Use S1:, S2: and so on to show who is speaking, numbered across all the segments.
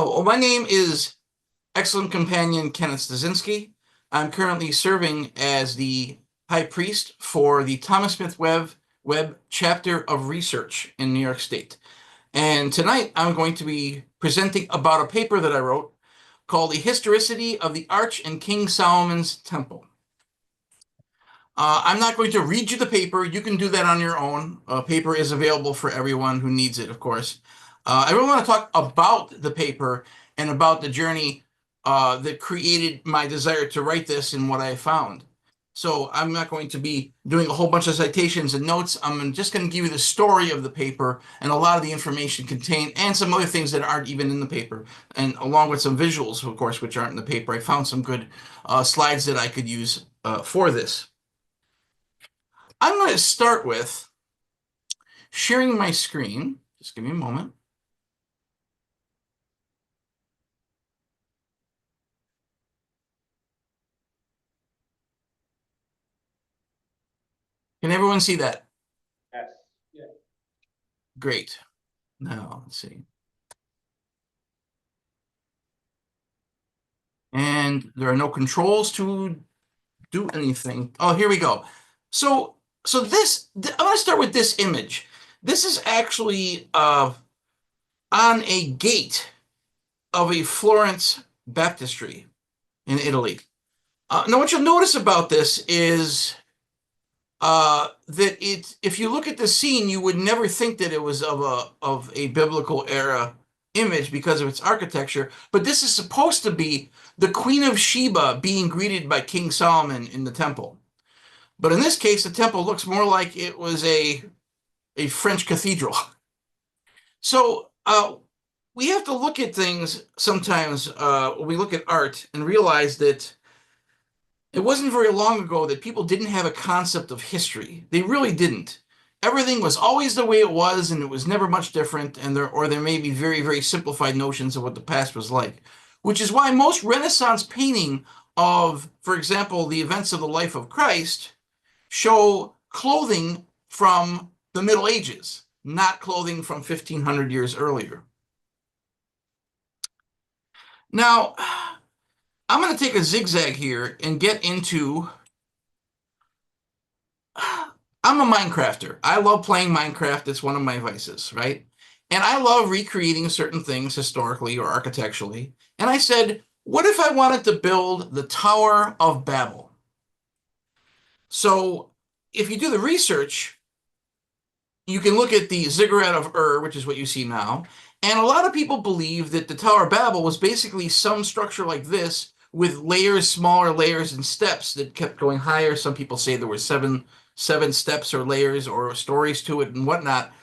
S1: Oh, my name is Excellent Companion Kenneth Stasinski. I'm currently serving as the High Priest for the Thomas Smith Webb Chapter of Research in New York State. And tonight I'm going to be presenting about a paper that I wrote called The Historicity of the Arch in King Solomon's Temple. I'm not going to read you the paper. You can do that on your own. Paper is available for everyone who needs it, of course. I really want to talk about the paper and about the journey that created my desire to write this and what I found. So I'm not going to be doing a whole bunch of citations and notes. I'm just going to give you the story of the paper and a lot of the information contained and some other things that aren't even in the paper, and along with some visuals, of course, which aren't in the paper. I found some good slides that I could use for this. I'm going to start with sharing my screen. Just give me a moment. Can everyone see that?
S2: Yes. Yeah.
S1: Great. Now, let's see. And there are no controls to do anything. Oh, here we go. So this, I'm going to start with this image. This is actually on a gate of a Florence baptistry in Italy. Now, what you'll notice about this is that if you look at the scene, you would never think that it was of a biblical era image because of its architecture. But this is supposed to be the Queen of Sheba being greeted by King Solomon in the temple. But in this case, the temple looks more like it was a French cathedral. So we have to look at things sometimes when we look at art and realize that it wasn't very long ago that people didn't have a concept of history. They really didn't. Everything was always the way it was, and it was never much different, and there may be very, very simplified notions of what the past was like, which is why most Renaissance painting of, for example, the events of the life of Christ show clothing from the Middle Ages, not clothing from 1500 years earlier. Now, I'm going to take a zigzag here and get into... I'm a Minecrafter. I love playing Minecraft. It's one of my vices, right? And I love recreating certain things historically or architecturally. And I said, what if I wanted to build the Tower of Babel? So if you do the research, you can look at the Ziggurat of Ur, which is what you see now. And a lot of people believe that the Tower of Babel was basically some structure like this with layers, smaller layers and steps that kept going higher. Some people say there were seven steps or layers or stories to it and whatnot.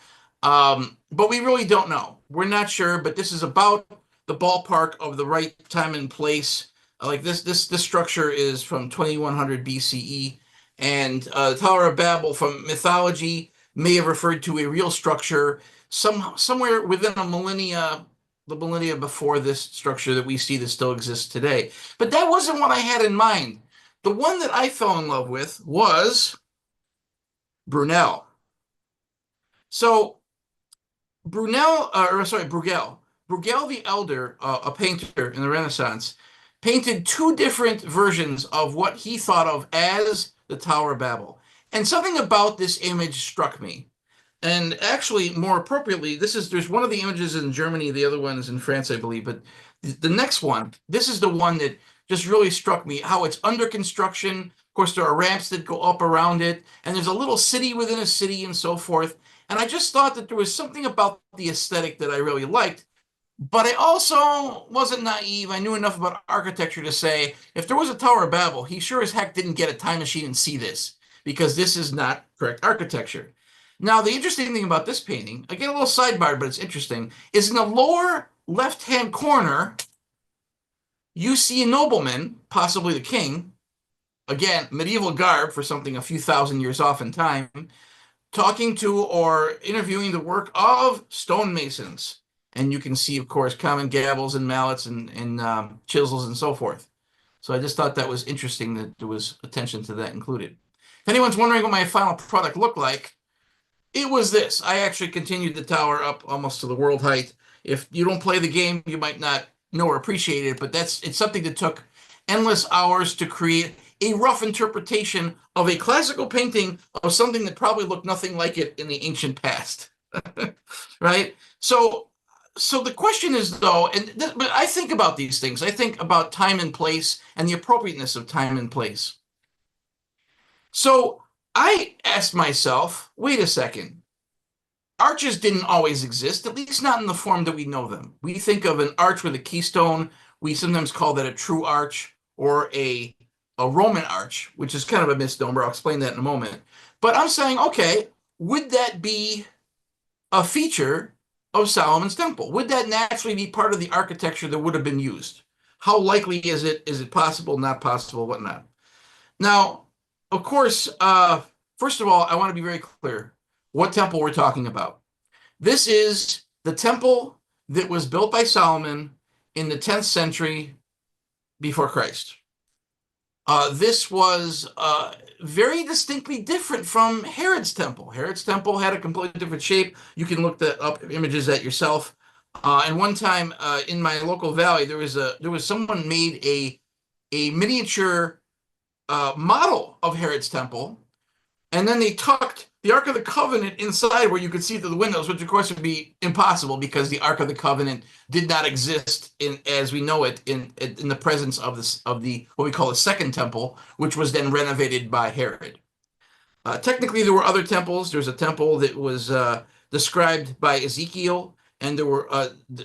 S1: But we really don't know. We're not sure, but this is about the ballpark of the right time and place. Like this structure is from 2100 BCE, and the Tower of Babel from mythology may have referred to a real structure somewhere within the millennia before this structure that we see that still exists today. But that wasn't what I had in mind. The one that I fell in love with was Brunel. So Bruegel the Elder, a painter in the Renaissance, painted two different versions of what he thought of as the Tower of Babel. And something about this image struck me. And actually, more appropriately, there's one of the images in Germany, the other one is in France, I believe. But the next one, this is the one that just really struck me, how it's under construction. Of course, there are ramps that go up around it, and there's a little city within a city and so forth. And I just thought that there was something about the aesthetic that I really liked. But I also wasn't naive. I knew enough about architecture to say, if there was a Tower of Babel, he sure as heck didn't get a time machine and see this, because this is not correct architecture. Now, the interesting thing about this painting, again, a little sidebar, but it's interesting, is in the lower left-hand corner, you see a nobleman, possibly the king, again, medieval garb for something a few thousand years off in time, talking to or interviewing the work of stonemasons. And you can see, of course, common gavels and mallets and chisels and so forth. So I just thought that was interesting that there was attention to that included. If anyone's wondering what my final product looked like, it was this. I actually continued the tower up almost to the world height. If you don't play the game, you might not know or appreciate it, but it's something that took endless hours to create a rough interpretation of a classical painting of something that probably looked nothing like it in the ancient past. Right? So the question is though, but I think about these things. I think about time and place and the appropriateness of time and place. So I asked myself, wait a second. Arches didn't always exist, at least not in the form that we know them. We think of an arch with a keystone. We sometimes call that a true arch or a Roman arch, which is kind of a misnomer. I'll explain that in a moment. But I'm saying, okay, would that be a feature of Solomon's temple? Would that naturally be part of the architecture that would have been used? How likely is it? Is it possible, not possible, whatnot? Now, of course, first of all, I want to be very clear what temple we're talking about. This is the temple that was built by Solomon in the 10th century before Christ. This was very distinctly different from Herod's temple. Herod's temple had a completely different shape. You can look up images at yourself. And one time in my local valley, there was someone made a miniature model of Herod's temple, and then they tucked the Ark of the Covenant inside where you could see through the windows, which of course would be impossible because the Ark of the Covenant did not exist as we know it in the presence of the what we call the Second Temple, which was then renovated by Herod. Technically, there were other temples. There's a temple that was described by Ezekiel, and there were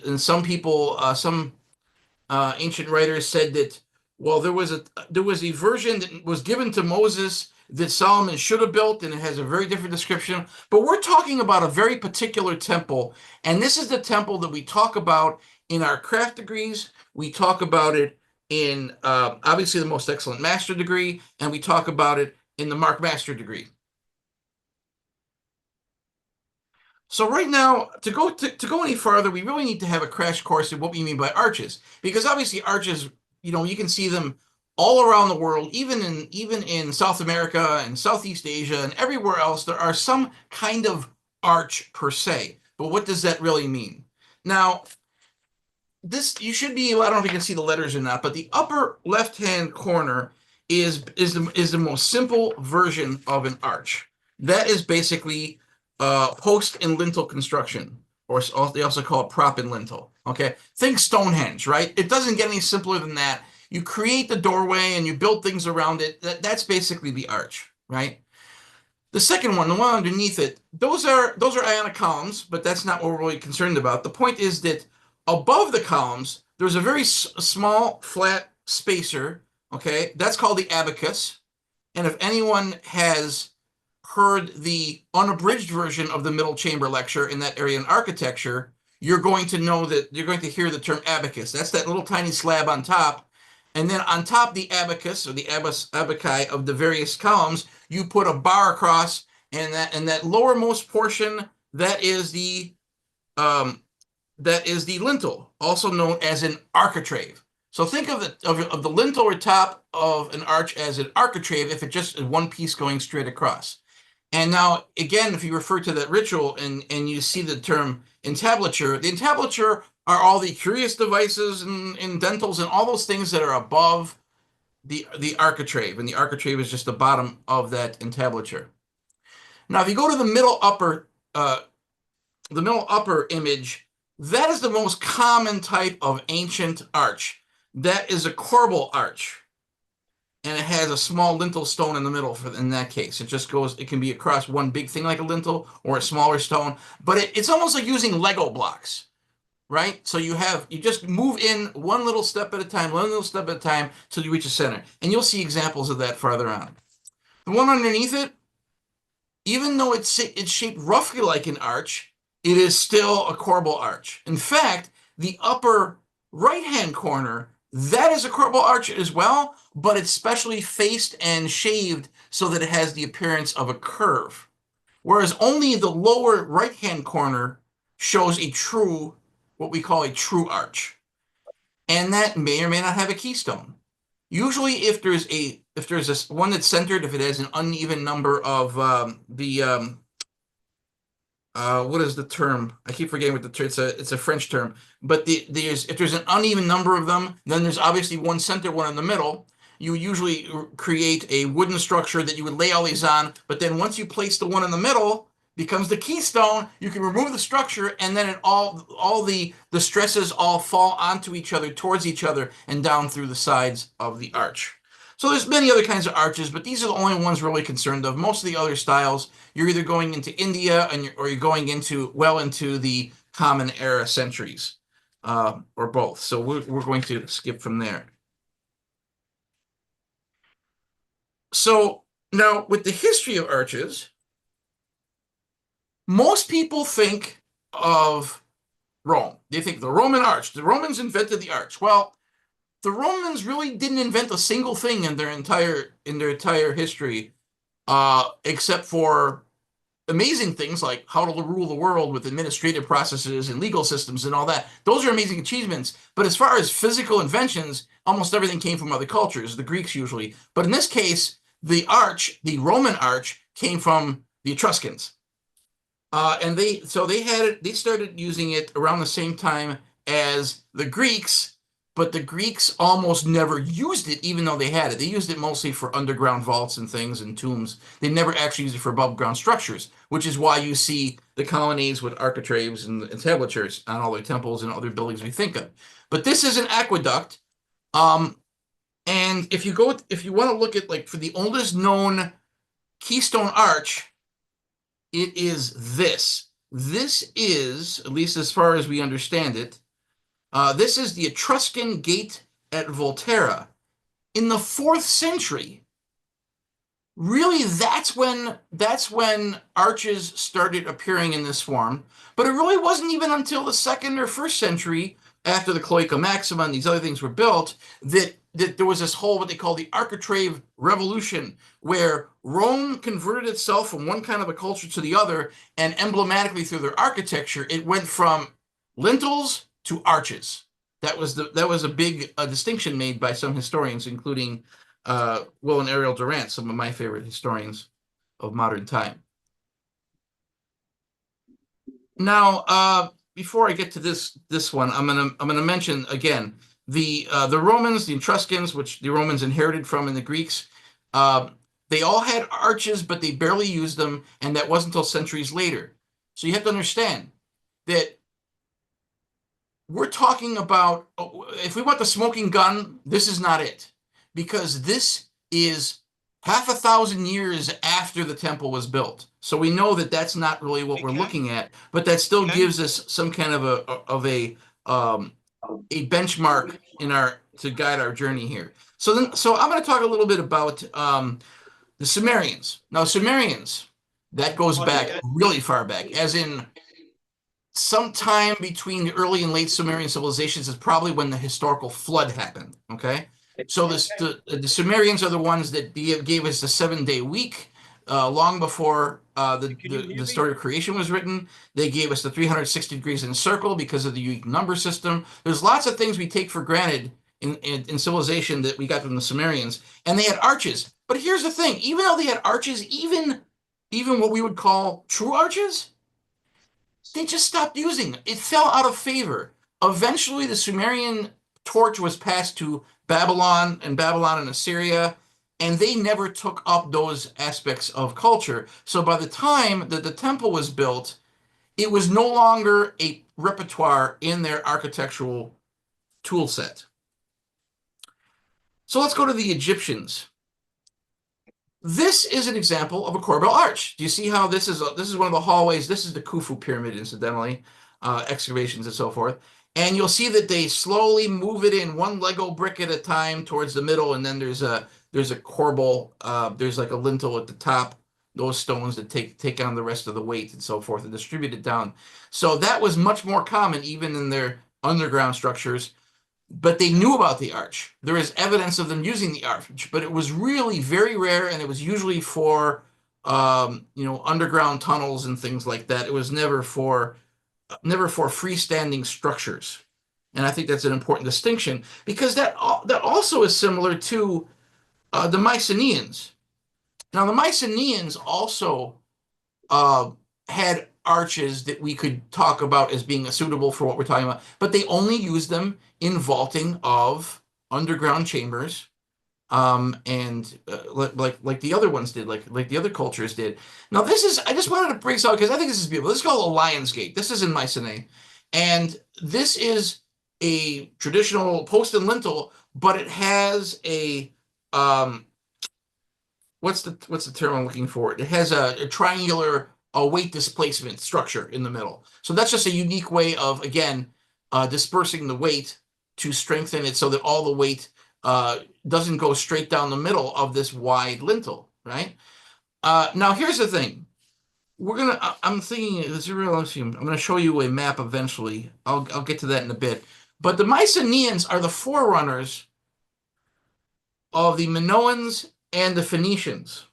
S1: and some people, some ancient writers said that, well, there was a version that was given to Moses that Solomon should have built, and it has a very different description. But we're talking about a very particular temple, and this is the temple that we talk about in our craft degrees. We talk about it in obviously the most excellent master degree, and we talk about it in the Mark Master degree. So right now, to go any farther, we really need to have a crash course in what we mean by arches, because obviously arches, you can see them all around the world, even in South America and Southeast Asia and everywhere else. There are some kind of arch per se, but what does that really mean? Now, you should be, I don't know if you can see the letters or not, but the upper left-hand corner is the most simple version of an arch. That is basically post and lintel construction, or they also call it prop and lintel. Okay, think Stonehenge, right? It doesn't get any simpler than that. You create the doorway and you build things around it. That's basically the arch, right? The second one, the one underneath it, those are ionic columns, but that's not what we're really concerned about. The point is that above the columns, there's a very small flat spacer. Okay, that's called the abacus. And if anyone has heard the unabridged version of the middle chamber lecture in that area in architecture, you're going to know that you're going to hear the term abacus. That's that little tiny slab on top. And then on top the abacus or the abaci of the various columns, you put a bar across, and that lowermost portion, that is the lintel, also known as an architrave. So think of the lintel or top of an arch as an architrave if it just is one piece going straight across. And now, again, if you refer to that ritual and you see the term entablature, the entablature are all the curious devices and dentals and all those things that are above the architrave, and the architrave is just the bottom of that entablature. Now, if you go to the middle upper image, that is the most common type of ancient arch. That is a corbel arch, and it has a small lintel stone in the middle in that case. It can be across one big thing like a lintel or a smaller stone, but it's almost like using Lego blocks, right? So you just move in one little step at a time, till you reach a center. And you'll see examples of that farther on. The one underneath it, even though it's shaped roughly like an arch, it is still a corbel arch. In fact, the upper right-hand corner, that is a corbel arch as well, but it's specially faced and shaved so that it has the appearance of a curve. Whereas only the lower right-hand corner shows what we call a true arch. And that may or may not have a keystone. Usually if there's one that's centered, if it has an uneven number of what is the term? I keep forgetting what the term. It's a French term. But there's if there's an uneven number of them, then there's obviously one center, one in the middle. You usually create a wooden structure that you would lay all these on. But then once you place the one in the middle, becomes the keystone. You can remove the structure, and then all the stresses all fall onto each other, towards each other, and down through the sides of the arch. So there's many other kinds of arches, but these are the only ones we're really concerned of. Most of the other styles, you're either going into India or you're going into the Common Era centuries, or both. So we're going to skip from there. So now with the history of arches, most people think of Rome. They think the Roman arch. The Romans invented the arch. Well, the Romans really didn't invent a single thing in their entire history, except for amazing things like how to rule the world with administrative processes and legal systems and all that. Those are amazing achievements. But as far as physical inventions, almost everything came from other cultures, the Greeks usually. But in this case, the arch, the Roman arch, came from the Etruscans. And they started using it around the same time as the Greeks, but the Greeks almost never used it, even though they had it. They used it mostly for underground vaults and things and tombs. They never actually used it for above ground structures, which is why you see the colonnades with architraves and entablatures on all their temples and other buildings we think of. But this is an aqueduct. Um, and if you want to look at, like, for the oldest known keystone arch, it is this. This is, at least as far as we understand it, this is the Etruscan gate at Volterra. In the 4th century, really that's when arches started appearing in this form. But it really wasn't even until the 2nd or 1st century, after the Cloaca Maxima and these other things were built, that there was this whole what they call the architrave revolution, where Rome converted itself from one kind of a culture to the other, and emblematically through their architecture, it went from lintels to arches. That was a big distinction made by some historians, including Will and Ariel Durant, some of my favorite historians of modern time. Now, before I get to this one, I'm gonna mention again the Romans, the Etruscans, which the Romans inherited from in the Greeks. They all had arches, but they barely used them, and that wasn't until centuries later. So you have to understand that we're talking about, if we want the smoking gun, this is not it, because this is half a thousand years after the temple was built. So we know that that's not really what we're looking at, but that still gives us some kind of a benchmark to guide our journey here. So I'm going to talk a little bit about the Sumerians. Now, Sumerians, that goes back really far back, as in sometime between the early and late Sumerian civilizations is probably when the historical flood happened. Okay, so the Sumerians are the ones that gave us the 7-day week, long before the story of creation was written. They gave us the 360 degrees in a circle because of the unique number system. There's lots of things we take for granted in civilization that we got from the Sumerians, and they had arches. But here's the thing: even though they had arches, even what we would call true arches, they just stopped using it. It fell out of favor. Eventually, the Sumerian torch was passed to Babylon and Assyria, and they never took up those aspects of culture. So by the time that the temple was built, it was no longer a repertoire in their architectural tool set. So let's go to the Egyptians. This is an example of a corbel arch. Do you see how this is one of the hallways? This is the Khufu pyramid, incidentally, excavations and so forth. And you'll see that they slowly move it in one Lego brick at a time towards the middle, and then there's a corbel, there's like a lintel at the top, those stones that take on the rest of the weight and so forth and distribute it down. So that was much more common even in their underground structures. But they knew about the arch. There is evidence of them using the arch, but it was really very rare, and it was usually for underground tunnels and things like that. It was never for freestanding structures. And I think that's an important distinction, because that also is similar to the Mycenaeans. Now, the Mycenaeans also had arches that we could talk about as being suitable for what we're talking about, but they only use them in vaulting of underground chambers, and like the other ones did, like the other cultures did. Now, this is I just wanted to bring this out because I think this is beautiful. This is called a Lion's Gate. This is in Mycenae, and this is a traditional post and lintel, but it has a what's the term I'm looking for? It has a triangular weight displacement structure in the middle. So that's just a unique way of, again, dispersing the weight to strengthen it so that all the weight doesn't go straight down the middle of this wide lintel, right? Now, here's the thing. I'm thinking, I'm going to show you a map eventually. I'll get to that in a bit. But the Mycenaeans are the forerunners of the Minoans and the Phoenicians,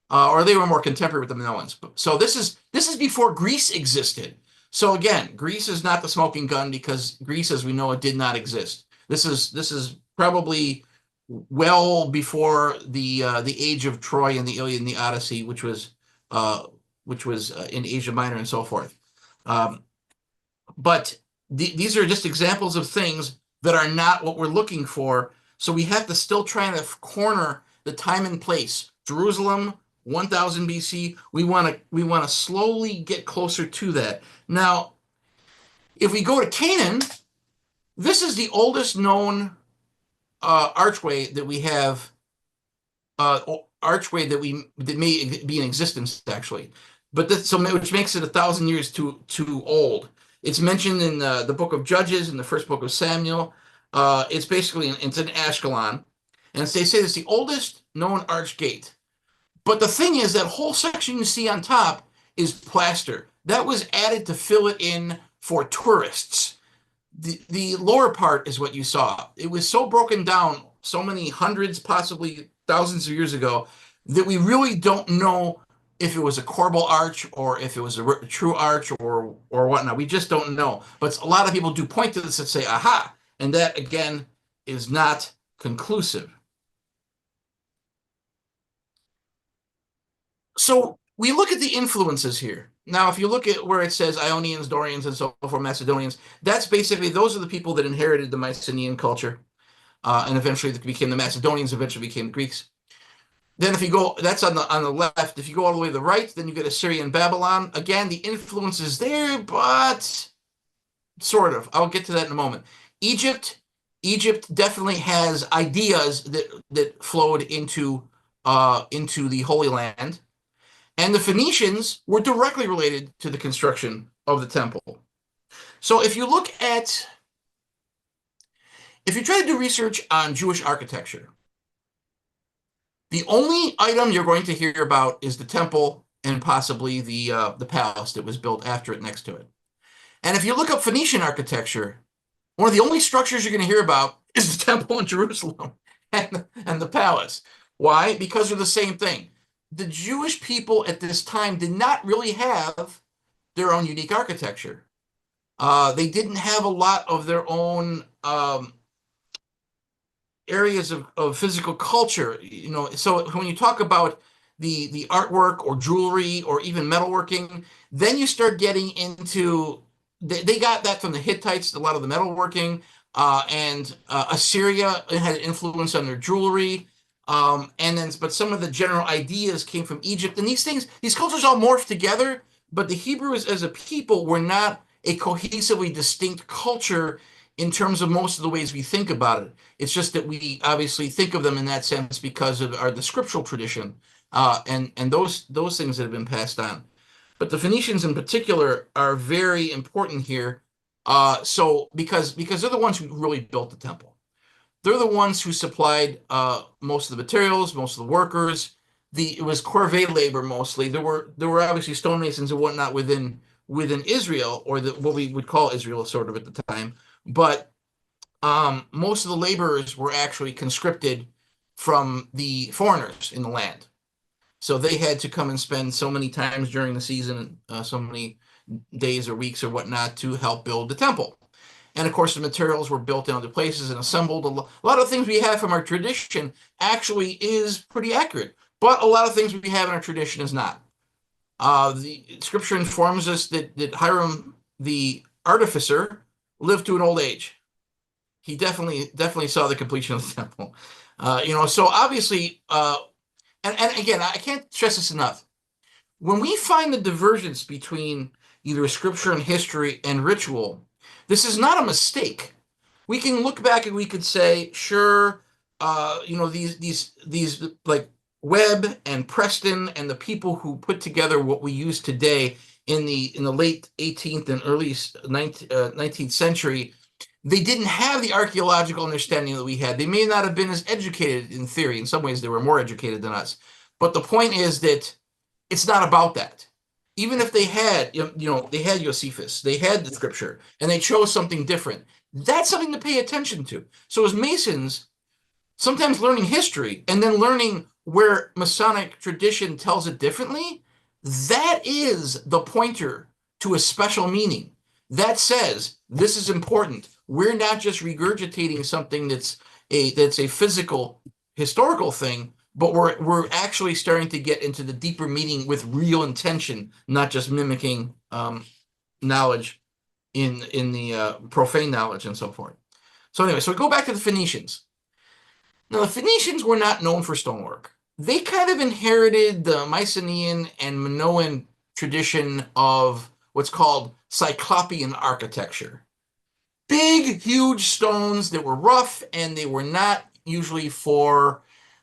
S1: or they were more contemporary with the Minoans. So this is before Greece existed. So again, Greece is not the smoking gun because Greece, as we know it, did not exist. This is probably well before the age of Troy and the Iliad and the Odyssey, which was in Asia Minor and so forth. But these are just examples of things that are not what we're looking for. So we have to still try to corner the time and place. Jerusalem, 1000 BC. We want to slowly get closer to that. Now, if we go to Canaan, this is the oldest known archway that we have. Archway that may be in existence actually, but which makes it 1,000 years too old. It's mentioned in the book of Judges, in the first book of Samuel. It's basically it's in Ashkelon, and they say it's the oldest known arch gate. But the thing is, that whole section you see on top is plaster. That was added to fill it in for tourists. The lower part is what you saw. It was so broken down so many hundreds, possibly thousands of years ago, that we really don't know if it was a corbel arch or if it was a true arch or whatnot. We just don't know. But a lot of people do point to this and say, aha, and that, again, is not conclusive. So we look at the influences here. Now, if you look at where it says Ionians, Dorians, and so forth, Macedonians, that's basically, those are the people that inherited the Mycenaean culture, and eventually became the Macedonians, eventually became the Greeks. Then if you go, that's on the left. If you go all the way to the right, then you get Assyria and Babylon. Again, the influence is there, but sort of. I'll get to that in a moment. Egypt definitely has ideas that flowed into the Holy Land. And the Phoenicians were directly related to the construction of the temple. So if you try to do research on Jewish architecture, the only item you're going to hear about is the temple and possibly the palace that was built after it next to it. And if you look up Phoenician architecture, one of the only structures you're going to hear about is the temple in Jerusalem and the palace. Why? Because they're the same thing. The Jewish people at this time did not really have their own unique architecture. They didn't have a lot of their own areas of physical culture. So when you talk about the artwork or jewelry or even metalworking, then you start getting into they got that from the Hittites, a lot of the metalworking, and Assyria had an influence on their jewelry. But some of the general ideas came from Egypt, and these cultures all morphed together. But the Hebrews as a people were not a cohesively distinct culture in terms of most of the ways we think about it. It's just that we obviously think of them in that sense because of the scriptural tradition, and those things that have been passed on. But the Phoenicians in particular are very important here. So because they're the ones who really built the temple. They're the ones who supplied most of the materials, most of the workers. It was corvée labor mostly. There were obviously stonemasons and whatnot within Israel, or what we would call Israel sort of at the time. But most of the laborers were actually conscripted from the foreigners in the land. So they had to come and spend so many times during the season, so many days or weeks or whatnot, to help build the temple. And of course, the materials were built in other places and assembled. A lot of things we have from our tradition actually is pretty accurate, but a lot of things we have in our tradition is not. The scripture informs us that Hiram, the artificer, lived to an old age. He definitely saw the completion of the temple. So obviously, and again, I can't stress this enough. When we find the divergence between either scripture and history and ritual, this is not a mistake. We can look back and we could say, sure, these like Webb and Preston and the people who put together what we use today in the late 18th and early 19th century, they didn't have the archaeological understanding that we had. They may not have been as educated in theory. In some ways, they were more educated than us. But the point is that it's not about that. Even if they had, they had Josephus, they had the scripture, and they chose something different. That's something to pay attention to. So as Masons, sometimes learning history and then learning where Masonic tradition tells it differently, that is the pointer to a special meaning. That says this is important. We're not just regurgitating something that's a physical, historical thing, but we're actually starting to get into the deeper meaning with real intention, not just mimicking knowledge in the profane knowledge and so forth. So anyway, so we go back to the Phoenicians. Now, the Phoenicians were not known for stonework. They kind of inherited the Mycenaean and Minoan tradition of what's called Cyclopean architecture. Big, huge stones that were rough, and they were not usually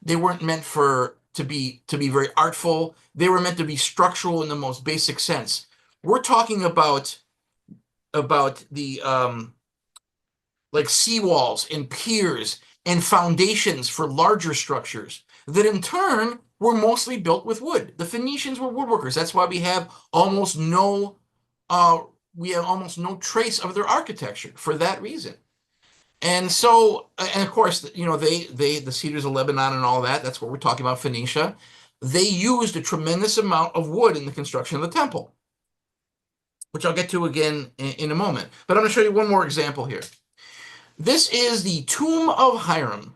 S1: they weren't meant to be very artful. They were meant to be structural in the most basic sense. We're talking about the like seawalls and piers and foundations for larger structures that in turn were mostly built with wood. The Phoenicians were woodworkers. That's why we have almost no trace of their architecture for that reason. And so, and of course, the cedars of Lebanon and all that, that's what we're talking about, Phoenicia. They used a tremendous amount of wood in the construction of the temple, which I'll get to again in a moment. But I'm going to show you one more example here. This is the tomb of Hiram,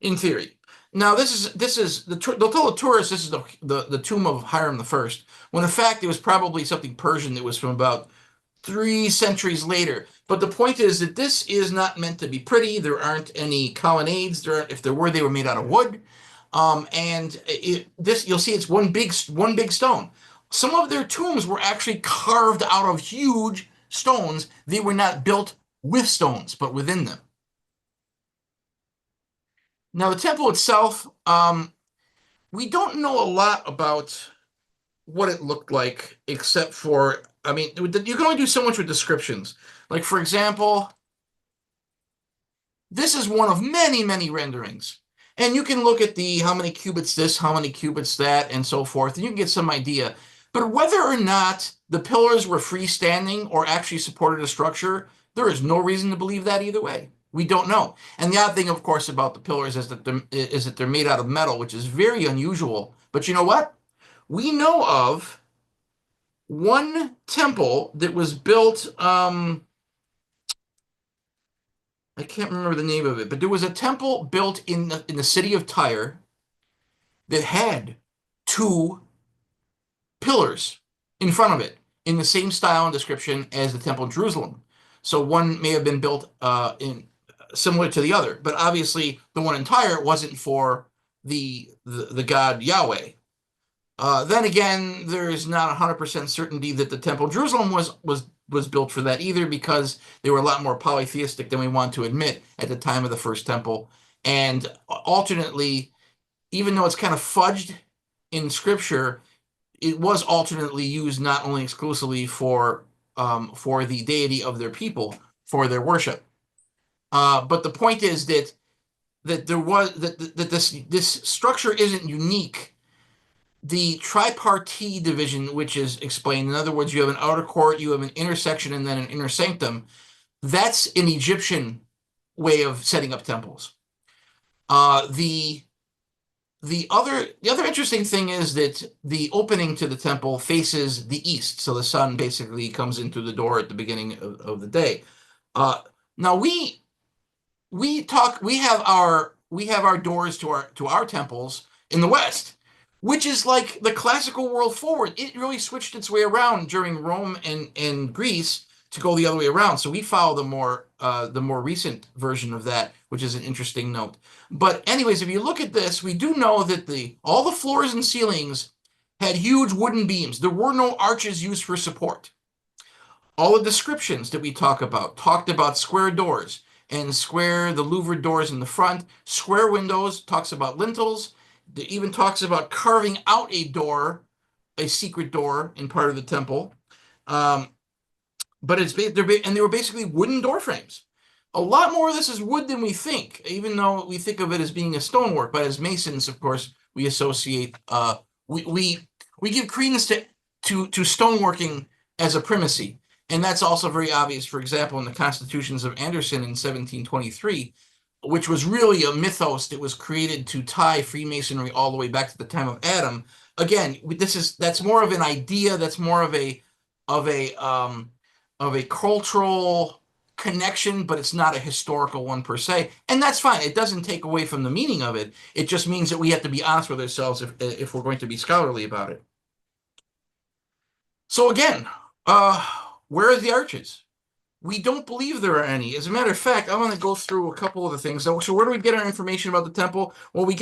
S1: in theory. Now, this is they'll tell the tourists this is the tomb of Hiram the First, when in fact it was probably something Persian that was from about 3 centuries later. But the point is that this is not meant to be pretty. There aren't any colonnades. If there were, they were made out of wood. You'll see it's one big stone. Some of their tombs were actually carved out of huge stones. They were not built with stones, but within them. Now, the temple itself, we don't know a lot about what it looked like, except for, I mean, you can only do so much with descriptions. Like, for example, this is one of many, many renderings. And you can look at how many cubits this, how many cubits that, and so forth, and you can get some idea. But whether or not the pillars were freestanding or actually supported a structure, there is no reason to believe that either way. We don't know. And the odd thing, of course, about the pillars is that they're made out of metal, which is very unusual. But you know what? We know of one temple that was built, I can't remember the name of it, but there was a temple built in the city of Tyre that had two pillars in front of it in the same style and description as the temple in Jerusalem. So one may have been built in similar to the other, but obviously the one in Tyre wasn't for the god Yahweh. Then again, there is not 100% certainty that the temple in Jerusalem was built for that either, because they were a lot more polytheistic than we want to admit at the time of the first temple. And alternately, even though it's kind of fudged in scripture, it was alternately used not only exclusively for the deity of their people, for their worship. But the point is that this structure isn't unique. The tripartite division, which is explained, in other words, you have an outer court, you have an inner section, and then an inner sanctum. That's an Egyptian way of setting up temples. The other interesting thing is that the opening to the temple faces the east, so the sun basically comes in through the door at the beginning of the day. Now we have our doors to our temples in the west. which is like the classical world forward. It really switched its way around during Rome and Greece to go the other way around. So we follow the more recent version of that, which is an interesting note. But anyways, if you look at this, we do know that all the floors and ceilings had huge wooden beams. There were no arches used for support. All the descriptions that we talked about square doors and the louvered doors in the front, square windows, talks about lintels. It even talks about carving out a door, a secret door in part of the temple. Um, but they were basically wooden door frames. A lot more of this is wood than we think, even though we think of it as being a stonework. But as masons, of course, we associate we give credence to stoneworking as a primacy. And that's also very obvious, for example, in the constitutions of Anderson in 1723, which was really a mythos that was created to tie Freemasonry all the way back to the time of Adam. Again, that's more of an idea, that's more of of a um, a cultural connection, but it's not a historical one per se. And that's fine. It doesn't take away from the meaning of it. It just means that we have to be honest with ourselves if we're going to be scholarly about it. So again, where are the arches? We don't believe there are any. As a matter of fact, I'm going to go through a couple of the things. So where do we get our information about the temple? Well, um, we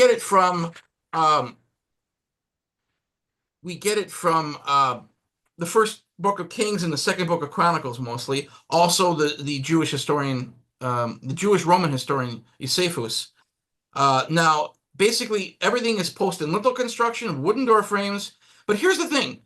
S1: get it from the first book of Kings and the second book of Chronicles, mostly. Also, the Jewish historian, the Jewish Roman historian Josephus. Now, basically, everything is post and lintel construction, wooden door frames. But here's the thing: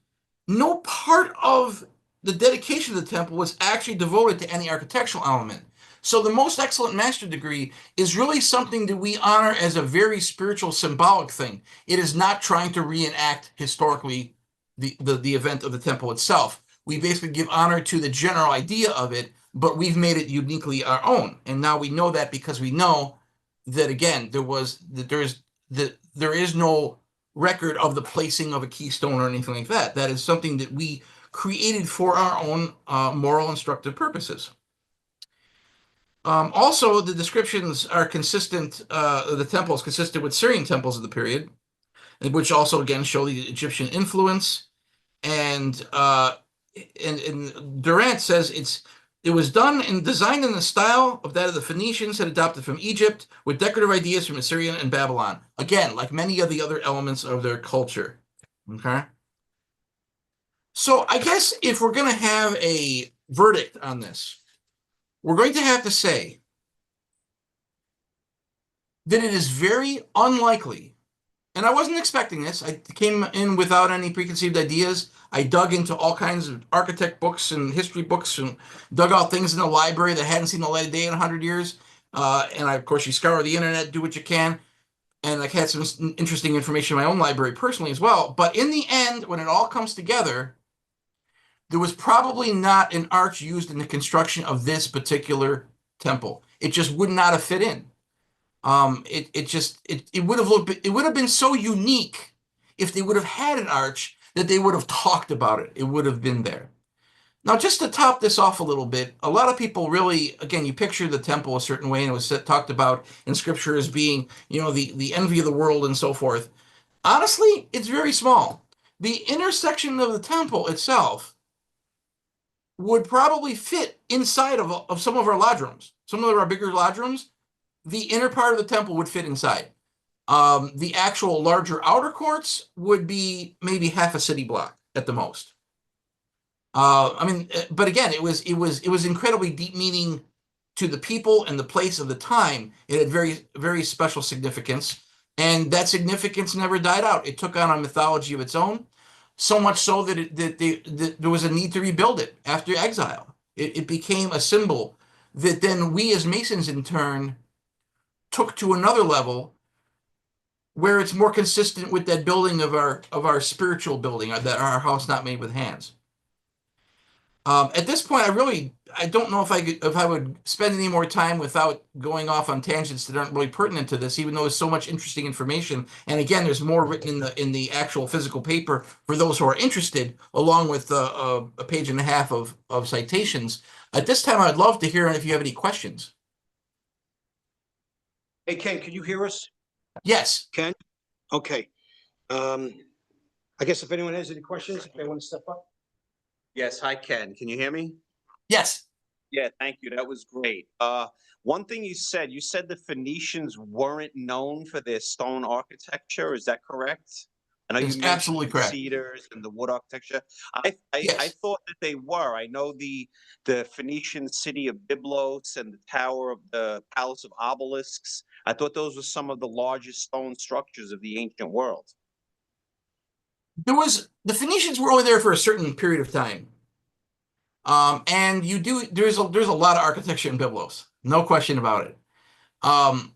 S1: no part of the dedication of the temple was actually devoted to any architectural element. So the most excellent master degree is really something that we honor as a very spiritual, symbolic thing. It is not trying to reenact historically the event of the temple itself. We basically give honor to the general idea of it, but we've made it uniquely our own. And now we know that because we know that again, there is no record of the placing of a keystone or anything like that. That is something that we created for our own moral instructive purposes. Also, the descriptions are consistent, the temples consistent with Syrian temples of the period, which also again show the Egyptian influence. And Durant says it was done and designed in the style of that of the Phoenicians had adopted from Egypt, with decorative ideas from Assyrian and Babylon. Again, like many of the other elements of their culture. Okay. So I guess if we're going to have a verdict on this, we're going to have to say that it is very unlikely, and I wasn't expecting this. I came in without any preconceived ideas. I dug into all kinds of architect books and history books and dug out things in the library that hadn't seen the light of day in 100 years. Of course, you scour the internet, do what you can. And I had some interesting information in my own library personally as well. But in the end, when it all comes together, there was probably not an arch used in the construction of this particular temple. It just would not have fit in. It would have been so unique if they would have had an arch that they would have talked about it. It would have been there. Now, just to top this off a little bit, a lot of people really, again, you picture the temple a certain way, and it was talked about in scripture as being, the envy of the world and so forth. Honestly, it's very small. The intersection of the temple itself would probably fit inside of some of our lodge rooms. Some of our bigger lodge rooms, the inner part of the temple would fit inside. The actual larger outer courts would be maybe half a city block at the most. But again, it was incredibly deep meaning to the people and the place of the time. It had very, very special significance, and that significance never died out. It took on a mythology of its own, so much so that there was a need to rebuild it after exile. It became a symbol that then we as Masons in turn took to another level where it's more consistent with that building of our spiritual building, that our house not made with hands. At this point, I don't know if I would spend any more time without going off on tangents that aren't really pertinent to this, even though there's so much interesting information. And again, there's more written in the actual physical paper for those who are interested, along with a page and a half of citations. At this time, I'd love to hear if you have any questions.
S2: Hey, Ken, can you hear us?
S1: Yes.
S2: Ken? Okay. I guess if anyone has any questions, if they want to step up.
S3: Yes, hi, Ken. Can you hear me?
S1: Yes.
S3: Yeah, thank you. That was great. One thing you said the Phoenicians weren't known for their stone architecture. Is that correct? I know you
S1: It's
S3: mentioned
S1: absolutely
S3: the
S1: correct.
S3: cedars and the wood architecture. I
S1: Yes.
S3: thought that they were. I know the Phoenician city of Byblos and the tower of the Palace of Obelisks. I thought those were some of the largest stone structures of the ancient world.
S1: The Phoenicians were only there for a certain period of time. And there's a lot of architecture in Byblos, no question about it. But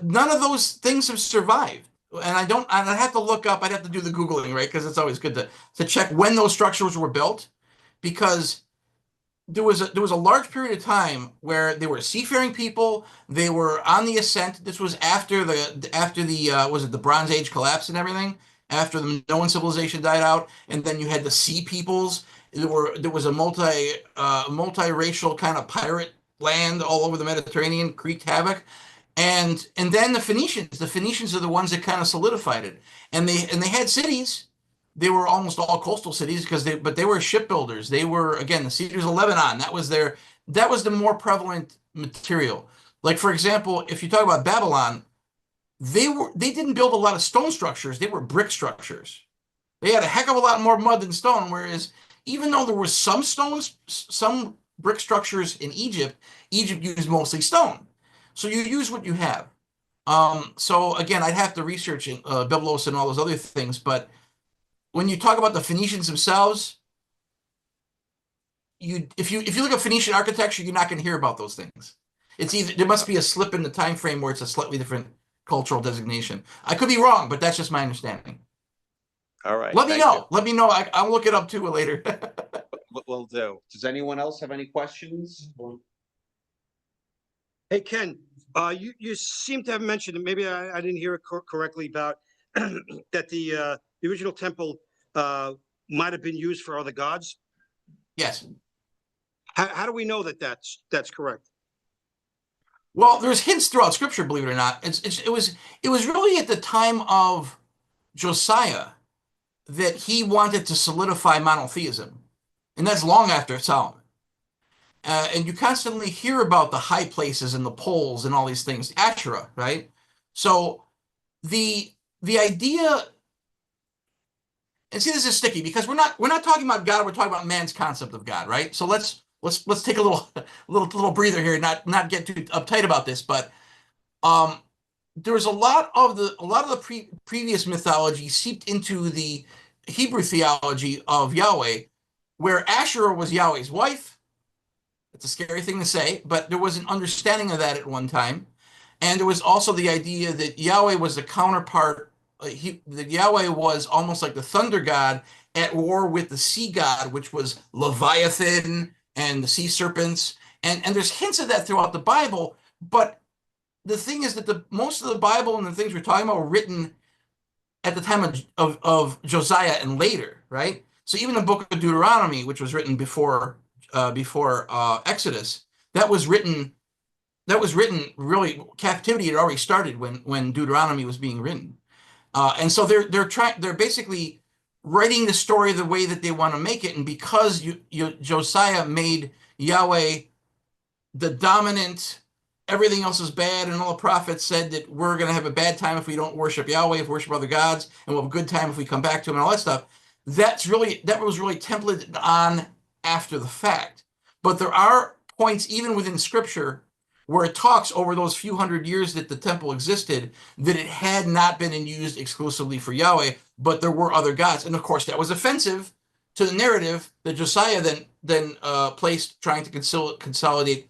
S1: none of those things have survived. And I have to look up, I'd have to do the Googling, right? Because it's always good to check when those structures were built, because there was a large period of time where they were seafaring people. They were on the ascent. This was after the was it the Bronze Age collapse and everything, after the Minoan civilization died out, and then you had the sea peoples. There was a multiracial kind of pirate land all over the Mediterranean, wreaked havoc. And then the Phoenicians are the ones that kind of solidified it. And they had cities. They were almost all coastal cities but they were shipbuilders. They were, again, the cedars of Lebanon. That was the more prevalent material. Like, for example, if you talk about Babylon, they didn't build a lot of stone structures. They were brick structures. They had a heck of a lot more mud than stone, whereas even though there were some brick structures in Egypt, Egypt used mostly stone. So you use what you have. So again, I'd have to research Byblos and all those other things, but when you talk about the Phoenicians themselves, if you look at Phoenician architecture, you're not going to hear about those things. It's either there must be a slip in the time frame where it's a slightly different cultural designation. I could be wrong, but that's just my understanding.
S3: All right.
S1: Let me know. Let me know. I'll look it up too later.
S3: Will do. Does anyone else have any questions?
S2: Hey, Ken, you seem to have mentioned, and maybe I didn't hear it correctly, about that the original temple might have been used for other gods.
S1: Yes.
S2: How do we know that that's correct?
S1: Well, there's hints throughout Scripture, believe it or not. It was really at the time of Josiah that he wanted to solidify monotheism, and that's long after Solomon. And you constantly hear about the high places and the poles and all these things, Asherah, right? So the idea, and see, this is sticky because we're not talking about God, we're talking about man's concept of God, right? So let's take a little breather here, not get too uptight about this, but there's a lot of the previous mythology seeped into the Hebrew theology of Yahweh, where Asherah was Yahweh's wife. It's a scary thing to say, but there was an understanding of that at one time. And there was also the idea that Yahweh was the counterpart. That Yahweh was almost like the thunder god at war with the sea god, which was Leviathan and the sea serpents. And there's hints of that throughout the Bible. But the thing is that most of the Bible and the things we're talking about were written at the time of Josiah and later, right? So even the book of Deuteronomy, which was written before Exodus, that was written really, captivity had already started when Deuteronomy was being written. And so they're basically writing the story the way that they want to make it. And because Josiah made Yahweh the dominant, everything else is bad, and all the prophets said that we're going to have a bad time if we don't worship Yahweh, if we worship other gods, and we'll have a good time if we come back to him and all that stuff. That was really templated on after the fact. But there are points even within Scripture where it talks over those few hundred years that the temple existed that it had not been used exclusively for Yahweh, but there were other gods. And of course, that was offensive to the narrative that Josiah then placed, trying to consolidate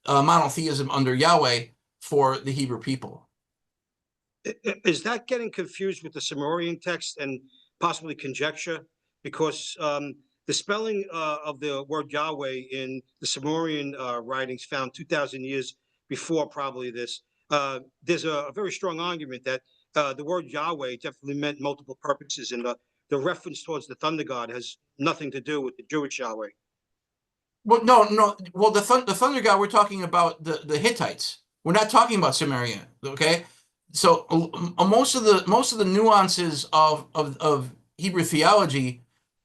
S1: monotheism under Yahweh for the Hebrew people.
S2: Is that getting confused with the Sumerian text and possibly conjecture? Because the spelling of the word Yahweh in the Sumerian writings found 2,000 years before probably this, there's a very strong argument that the word Yahweh definitely meant multiple purposes, and the reference towards the thunder god has nothing to do with the Jewish Yahweh.
S1: Well, no. Well, the thunder god, we're talking about the Hittites. We're not talking about Sumerian, okay? So most of the nuances of Hebrew theology,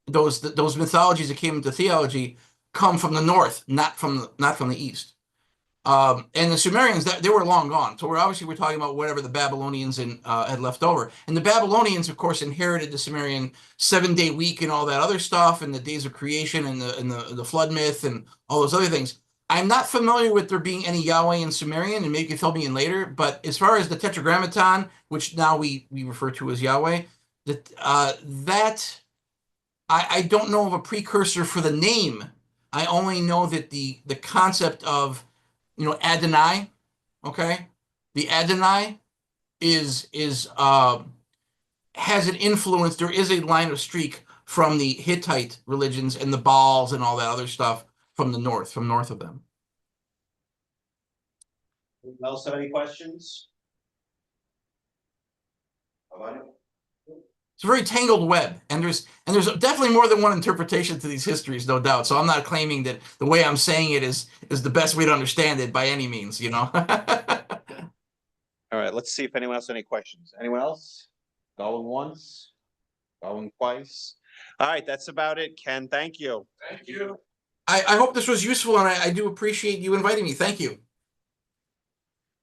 S1: those mythologies that came into theology, come from the north, not from the east. And the Sumerians, that they were long gone. So we're talking about whatever the Babylonians had left over. And the Babylonians, of course, inherited the Sumerian 7-day week and all that other stuff, and the days of creation and the flood myth and all those other things. I'm not familiar with there being any Yahweh in Sumerian, and maybe you can fill me in later. But as far as the Tetragrammaton, which now we refer to as Yahweh, that I don't know of a precursor for the name. I only know that the concept of Adonai, okay? The Adonai is has an influence. There is a line of streak from the Hittite religions and the Baals and all that other stuff from north of them.
S3: Anyone else have any questions?
S1: It's a very tangled web, and there's definitely more than one interpretation to these histories, no doubt. So I'm not claiming that the way I'm saying it is the best way to understand it by any means,
S3: All right, let's see if anyone else has any questions. Anyone else? Going once, going twice. All right, that's about it. Ken, thank you.
S1: I hope this was useful, and I do appreciate you inviting me. Thank you.